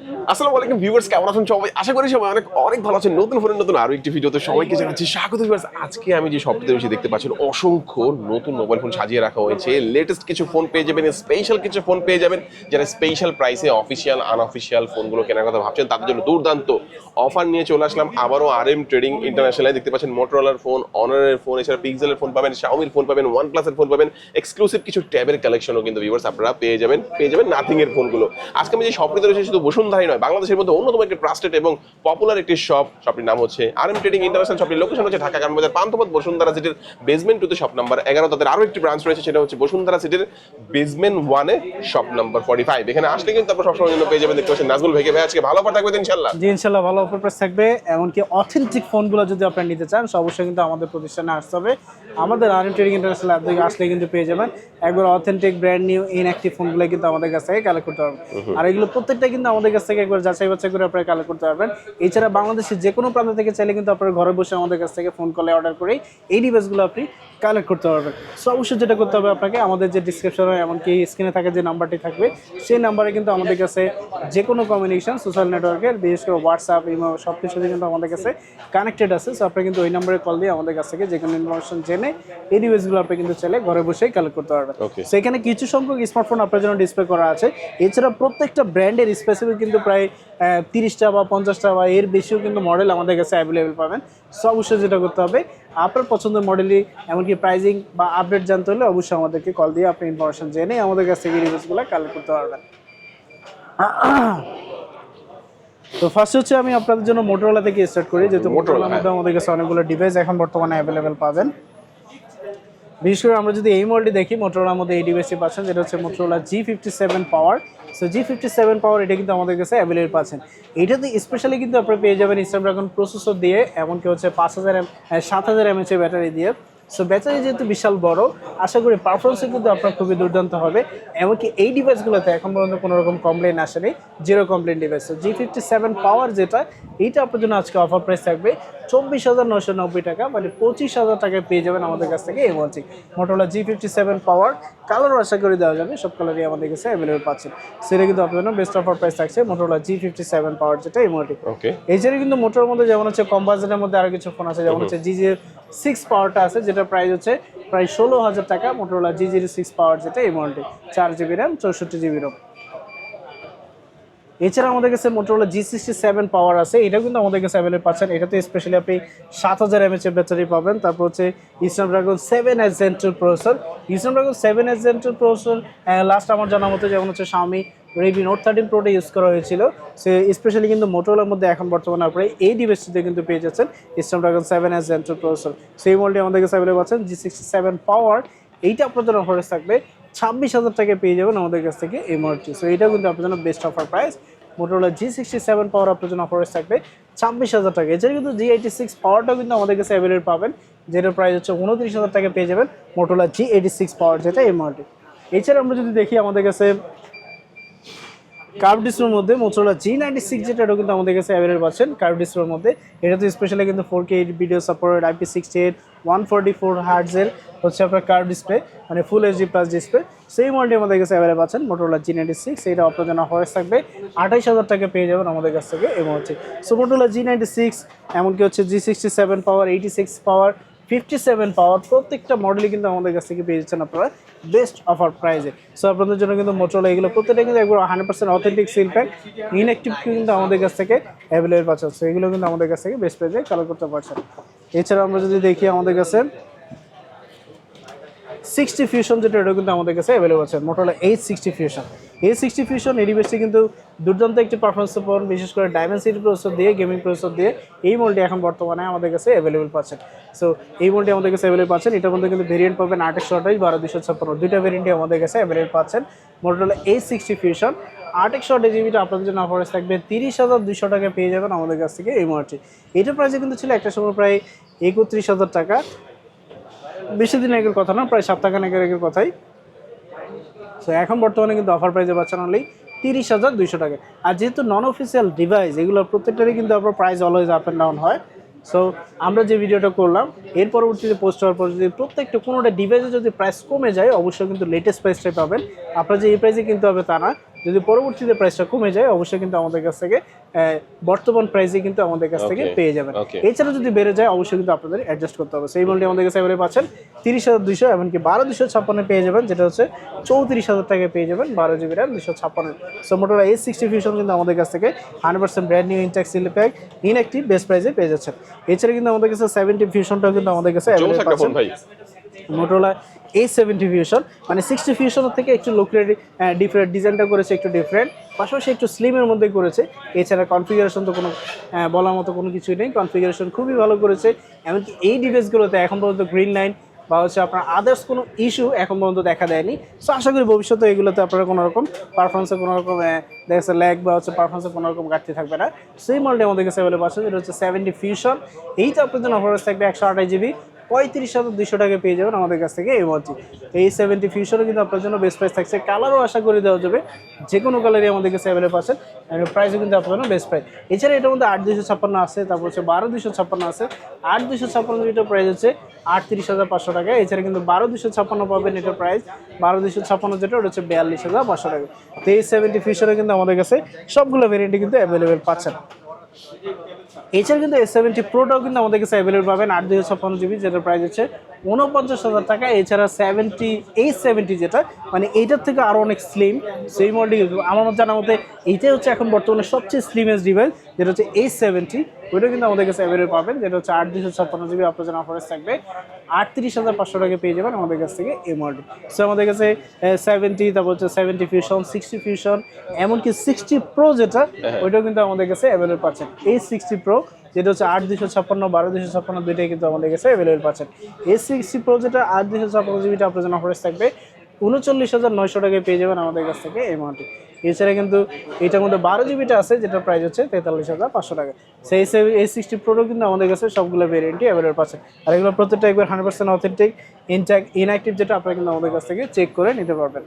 আসসালামু আলাইকুম ভিউয়ার্স, কেমন আছেন সবাই? আশা করি সবাই অনেক অনেক ভালো আছেন। নতুন ফোনের নতুন আরো একটি ভিডিওতে সবাইকে জানাচ্ছি স্বাগত। ভিউয়ার্স, আজকে আমি যে শপটিতে বসে দেখতে পাচ্ছেন অসংখ্য নতুন মোবাইল ফোন সাজিয়ে রাখা হয়েছে। লেটেস্ট কিছু ফোন পেয়ে যাবেন, স্পেশাল কিছু ফোন পেয়ে যাবেন। যারা স্পেশাল প্রাইসে অফিসিয়াল আনঅফিসিয়াল ফোনগুলো কেনার কথা ভাবছেন তাদের জন্য দুর্দান্ত অফার নিয়ে চলে আসলাম আবারও RM ট্রেডিং ইন্টারন্যাশনালে। দেখতে পাচ্ছেন মোটরোলার ফোন, অনারের ফোন, এছাড়া পিক্সেলের ফোন পাবেন, শাওমির ফোন পাবেন, ওয়ানপ্লাসের ফোন পাবেন, এক্সক্লুসিভ কিছু ট্যাবের কালেকশনও কিন্তু ভিউয়ার্স আপনারা পেয়ে যাবেন নাথিং এর ফোনগুলো। আজকে আমি যে শপটিতে রয়েছে শুধু বসুন্ধরাই নয়, বাংলাদেশের মধ্যে অন্যতম একটি ট্রাস্টেড এবং পপুলার একটি শপ। শপটির নাম হচ্ছে RM ট্রেডিং ইন্টারন্যাশনাল। শপটির লোকেশন হচ্ছে ঢাকা কারণবাজার পান্থপথ বসুন্ধরা সিটির বেসমেন্ট 2 তে শপ নাম্বার 11। তাদের আরো একটি ব্রাঞ্চ রয়েছে, সেটা হচ্ছে বসুন্ধরা সিটির বেসমেন্ট 1 এ শপ নাম্বার 45। এখানে আসলে কিন্তু আপনারা সবসময় জন্য পেয়ে যাবেন। দেখতে পাচ্ছেন নাজমুল ভাইকে। ভাই আজকে ভালো অফার থাকবে ইনশাআল্লাহ? জি ইনশাআল্লাহ ভালো অফার প্রাইস থাকবে। এমনকি অথেন্টিক ফোনগুলো যদি আপনারা নিতে চান অবশ্যই কিন্তু আমাদের প্রতিষ্ঠানে আসতে হবে। আমাদের RM ট্রেডিং ইন্টারন্যাশনাল অ্যাপ থেকে আসলে কিন্তু পেয়ে যাবেন একবার অথেন্টিক ব্র্যান্ড নিউ ইনঅ্যাক্টিভ ফোনগুলো কিন্তু আমাদের কাছ থেকে কালেক্ট করতে পারবেন। আর এগুলো প্রত্যেকটা কিন্তু আমাদের কাছ থেকে একবার যাচাই বাছাই করে আপনারা কালেক্ট করতে পারবেন। এছাড়া বাংলাদেশের যে কোনো প্রান্ত থেকে চাইলে কিন্তু আপনারা ঘরে বসে আমাদের কাছ থেকে ফোন কলে অর্ডার করেই এই ডিভাইসগুলো আপনি কালেক্ট করতে পারবেন। সো অবশ্যই যেটা করতে হবে আপনাকে, আমাদের যে ডিসক্রিপশনে এমনকি স্ক্রিনে থাকে যে নাম্বারটি থাকবে সেই নাম্বারে কিন্তু আমাদের কাছে যে কোনো কমিউনিকেশন সোশ্যাল নেটওয়ার্কের, বিশেষ করে হোয়াটসঅ্যাপ, ইমো সব কিছুতে কিন্তু আমাদের কাছে কানেক্টেড আছে। সো আপনি কিন্তু ওই নাম্বারে কল দিয়ে আমাদের কাছ থেকে যে কোনো ইনফরমেশন জেনে এই ডিভাইসগুলো আপনি কিন্তু চাইলে ঘরে বসেই কালেক্ট করতে পারবেন। সো এখানে কিছু সংখ্যক স্মার্টফোন আপনার জন্য ডিসপ্লে করা আছে। এছাড়া প্রত্যেকটা ব্র্যান্ডের স্পেসিফিক কিন্তু প্রায় 30টা বা 50টা বা এর বেশিও কিন্তু মডেল আমাদের কাছে অ্যাভেলেবেল পাবেন। সো অবশ্যই যেটা করতে হবে, আপনার পছন্দের মডেলই এমনকি প্রাইজিং বা আপডেট জানতে হলে অবশ্যই আমাদেরকে কল দিয়ে আপনি ইনফরমেশন জেনে আমাদের কাছ থেকে রিভিউসগুলো কালেক্ট করতে পারবেন। তো ফার্স্ট হচ্ছে আমি আপনাদের জন্য মোটরোলা থেকে স্টার্ট করি, যেহেতু মোটরোলার মধ্যে আমাদের কাছে অনেকগুলো ডিভাইস এখন বর্তমানে অ্যাভেলেবেল পাবেন। বিশেষ করে আমরা যদি এই মডেলটি দেখি, মোটরোলার মধ্যে এই ডিভাইসটি পাচ্ছেন, যেটা হচ্ছে মোটরোলা G57 পাওয়ার। সো G57 পাওয়ার এটা কিন্তু আমাদের কাছে অ্যাভেলেবেল পাচ্ছেন। এটাতে স্পেশালি কিন্তু আপনারা পেয়ে যাবেন স্ন্যাপড্রাগন প্রসেসর দিয়ে, এমনকি হচ্ছে 7000 mAh ব্যাটারি দিয়ে। সো ব্যাটারি যেহেতু বিশাল বড়, আশা করি পারফরমেন্সও কিন্তু আপনার খুবই দুর্দান্ত হবে। এমনকি এই ডিভাইসগুলোতে এখন পর্যন্ত কোনো রকম কমপ্লেন আসেনি, zero complain device. So G57 পাওয়ার যেটা, এইটা আপনার জন্য আজকে অফার প্রাইস থাকবে 24,990 টাকা, মানে 25,000 টাকায় পেয়ে যাবেন আমাদের কাছ থেকে এই মোবাইলটি। মোটরোলা G57 পাওয়ার কালারও আশা করি দেওয়া যাবে, সব কালারই আমাদের কাছে অ্যাভেলেবেল পাচ্ছেন। সেটা কিন্তু আপনার জন্য বেস্ট অফার প্রাইস থাকছে মোটরোলা G57 পাওয়ার যেটা এই মোবাইলটি। এছাড়া কিন্তু মোটরের মধ্যে যেমন হচ্ছে কম বাজেটের মধ্যে আরো কিছু ফোন আছে, যেমন হচ্ছে G06 পাওয়ারটা আছে, যেটা প্রাইস হচ্ছে প্রায় 16,000 টাকা। মোটরোলা G06 পাওয়ার যেটা এই মডেলটি, 4GB RAM 64GB ROM। এছাড়া আমাদের কাছে মোটরোলা G67 পাওয়ার আছে, এটাও কিন্তু আমাদের কাছে অ্যাভেলেবল পাচ্ছেন। এটাতে স্পেশালি আপনি 7000 mAh ব্যাটারি পাবেন। তারপর হচ্ছে Snapdragon 7H Gen 2 processor. Snapdragon 7H Gen 2 processor last আমার জানা মতো যেমন হচ্ছে Xiaomi Redmi Note 13 Pro তে ইউজ করা হয়েছিল। সে স্পেশালি কিন্তু মোটরোলার মধ্যে এখন বর্তমানে আপনারা এই ডিভাইসটিতে কিন্তু পেয়ে যাচ্ছেন স্ন্যাপড্রাগন 7H Gen 2 প্রসেসর। সেই মডেলটি আমাদের কাছে অ্যাভেলেবল পাচ্ছেন G67 পাওয়ার। এইটা আপনার জন্য অফার থাকবে 26,000 টাকায় পেয়ে যাবেন আমাদের কাছ থেকে এই মডেলটি। সো এইটাও কিন্তু আপনার জন্য best offer price. Motorola G67 পাওয়ার আপনার জন্য অফার থাকবে 26,000 টাকা। এছাড়া কিন্তু G86 পাওয়ারটাও কিন্তু আমাদের কাছে অ্যাভেলেবল পাবেন, যেটার প্রাইস হচ্ছে 29,000 টাকা পেয়ে যাবেন মোটরোলা G86 পাওয়ার যেটা এই মডেলটি। এছাড়া আমরা যদি দেখি আমাদের কাছে কার্ভ ডিসপ্লের মধ্যে মোটরোলা G96 যেটা, এটা কিন্তু আমাদের কাছে অ্যাভেলেবল পাচ্ছেন কার্ভ ডিসপ্লের মধ্যে। এটা তো স্পেশালি কিন্তু 4K ভিডিও সাপোর্ট, IP68 144 হার্টজের হচ্ছে আপনার কার্ভ ডিসপ্লে, মানে ফুল HD প্লাস ডিসপ্লে। সেই মডেলটি আমাদের কাছে অ্যাভেলেবল পাচ্ছেন মোটরোলা G96। এইটা আপনার জন্য অফার থাকবে 28,000 টাকা পেয়ে যাবেন আমাদের কাছ থেকে এই মুহূর্তে। সো মোটরোলা G96, এমনকি হচ্ছে G67 পাওয়ার, 86 পাওয়ার, 57 পাওয়ার, প্রত্যেকটা মডেলই কিন্তু আমাদের কাছ থেকে পেয়ে যাচ্ছেন আপনারা বেস্ট অফার প্রাইসে। সো আপনাদের জন্য কিন্তু মোটরোলা এগুলো প্রত্যেকটা কিন্তু একবার 100% অথেন্টিক সিল প্যাক ইনঅ্যাক্টিভ কিন্তু আমাদের কাছ থেকে অ্যাভেলেবল পাচ্ছেন। সো এগুলো কিন্তু আমাদের কাছ থেকে বেস্ট প্রাইসে কালেক্ট করতে পারছেন। এছাড়া আমরা যদি দেখি আমাদের কাছে 60 ফিউশন যেটা, এটা কিন্তু আমাদের কাছে অ্যাভেলেবল আছে Motorola H60 fusion. H60 fusion এই ডিভাইসটি কিন্তু দুর্দান্ত একটি পারফরমেন্স পাবেন, বিশেষ করে ডায়মেনসিটি প্রসেসর দিয়ে, গেমিং প্রসেসর দিয়ে এই মডেলটি এখন বর্তমানে আমাদের কাছে অ্যাভেলেবল পাচ্ছেন। সো এই মডেলটি আমাদের কাছে অ্যাভেলেবল পাচ্ছেন। এটার মধ্যে কিন্তু ভেরিয়েন্ট পাবেন 828, 12256, দুইটা ভেরিয়েন্টই আমাদের কাছে অ্যাভেলেবল পাচ্ছেন মোটরোলা H60 ফিউশন। 828 জিবিটা আপনাদের জন্য অফার থাকবে 30,200 টাকা পেয়ে যাবেন আমাদের কাছ থেকে এই মডেলটি। এটার প্রাইসে কিন্তু ছিল একটা সময় প্রায় 31,000 টাকা, বেশি দিন আগের কথা না, প্রায় সপ্তাহখানেক আগের কথাই। সো এখন বর্তমানে কিন্তু অফার প্রাইসে পাচ্ছেন অনলি 30,200 টাকা। আর যেহেতু নন অফিসিয়াল ডিভাইস, এগুলো প্রত্যেকটারই কিন্তু আপনার price always up and down হয়। সো আমরা যে ভিডিওটা করলাম এর পরবর্তীতে পোস্ট হওয়ার পর যদি প্রত্যেকটা কোনোটা ডিভাইসে যদি প্রাইস কমে যায়, অবশ্যই কিন্তু লেটেস্ট প্রাইসটাই পাবেন। আপনার যে এই প্রাইসে কিনতে হবে তা না, যদি পরবর্তীতে প্রাইসটা কমে যায় অবশ্যই কিন্তু আমাদের কাছ থেকে বর্তমান প্রাইসে কিন্তু আমাদের কাছ থেকে পেয়ে যাবেন। এছাড়া যদি বেড়ে যায় অবশ্যই কিন্তু আপনাদের অ্যাডজাস্ট করতে হবে। সেই মডেলটি আমাদের কাছে এবারে পাচ্ছেন 30,200, এমনকি 12,256 পেয়ে যাবেন, যেটা হচ্ছে 34,000 টাকায় পেয়ে যাবেন 12 GB RAM 256। So Motorola A60 Fusion কিন্তু আমাদের কাছ থেকে 100% brand new intact seal pack inactive best প্রাইসে পেয়ে যাচ্ছেন। এছাড়া কিন্তু আমাদের কাছে 70 Fusionটাও কিন্তু আমাদের কাছে অ্যাভেলেবল পাচ্ছেন। মোটরোলা A70 Fusion মানে 60 Fusion থেকে একটু লোকের ডিফারেন্ট ডিজাইনটা করেছে, একটু ডিফারেন্ট, পাশাপাশি একটু স্লিমের মধ্যে করেছে। এছাড়া কনফিগারেশন তো কোনো বলার মতো কোনো কিছুই নেই, কনফিগারেশন খুবই ভালো করেছে। এমনকি এই ডিভাইসগুলোতে এখন পর্যন্ত গ্রিন লাইন বা হচ্ছে আপনার আদার্স কোনো ইস্যু এখন পর্যন্ত দেখা দেয়নি। সো আশা করি ভবিষ্যতে এগুলোতে আপনারা কোনো রকম পারফরমেন্সে কোনো রকম দেখা যাচ্ছে ল্যাগ বা হচ্ছে পারফরমেন্সে কোনো রকম ঘাটতি থাকবে না। সেই মডেলটি আমাদের কাছে অ্যাভেলেবল আছে, যেটা হচ্ছে 70 Fusion। এইটা আপনার জন্য অফার থাকবে 128 GB 35,200 টাকায় পেয়ে যাবেন আমাদের কাছ থেকে এই মডেলটি। এই 70 Fusionও কিন্তু আপনার জন্য বেস্ট প্রাইস থাকছে, কালারও আশা করে দেওয়া যাবে, যে কোনো কালারই আমাদের কাছে অ্যাভেলেবল আছেন, প্রাইসও কিন্তু আপনার জন্য বেস্ট প্রাইস। এছাড়া এটার মধ্যে 8,256 আছে, তারপর হচ্ছে 12,256 আছে। 8,256 যেটা প্রাইস হচ্ছে 38,500 টাকা। এছাড়া কিন্তু 12,256 পাবেন, এটার প্রাইস 12,256 যেটা ওটা হচ্ছে 42,500 টাকা। তো এই 70 Fusionও কিন্তু আমাদের কাছে সবগুলো ভেরিয়েন্টই কিন্তু অ্যাভেলেবেল পাচ্ছেন। এছাড়া কিন্তু A70 Proটাও কিন্তু আমাদের কাছে অ্যাভেলেবল পাবেন 8,256 GB, যেটার প্রাইস হচ্ছে 49,000 টাকা। এছাড়া A70 যেটা মানে এইটার থেকে আরও অনেক স্লিম, সেই মডেলটি আমার জানার মতে এইটাই হচ্ছে এখন বর্তমানে সবচেয়ে স্লিমেস্ট ডিভাইস, যেটা হচ্ছে A70। ওইটা কিন্তু আমাদের কাছে অ্যাভেলেবল পাবেন, যেটা হচ্ছে 8,256 GB আপনার জন্য অফারেজ থাকবে 38,500 টাকা পেয়ে যাবেন আমাদের কাছ থেকে এই মডেল। সো আমাদের কাছে 70, তারপর হচ্ছে 70 Fusion, 60 Fusion, এমনকি 60 Pro যেটা ওইটাও কিন্তু আমাদের কাছে অ্যাভেলেবল পাচ্ছেন। এই 60 Pro যেটা হচ্ছে 8,256, 12,256 দুইটাই কিন্তু আমাদের কাছে অ্যাভেলেবল পাচ্ছেন। এই 60 Pro যেটা 8,256 জিবিটা আপনার জন্য অফারেজ থাকবে 39,900 টাকায় পেয়ে যাবেন আমাদের কাছ থেকে এই মডেলটি। এছাড়া কিন্তু এটার মধ্যে 12 জিবিটা আছে, যেটার প্রাইস হচ্ছে 43,500 টাকা। সেই A60 Pro কিন্তু আমাদের কাছে সবগুলো ভেরিয়েন্টই অ্যাভেলেবল পাচ্ছেন। আর এগুলো প্রত্যেকটা একবার 100% অথেন্টিক ইনঅ্যাক্টিভ, যেটা আপনারা কিন্তু আমাদের কাছ থেকে চেক করে নিতে পারবেন।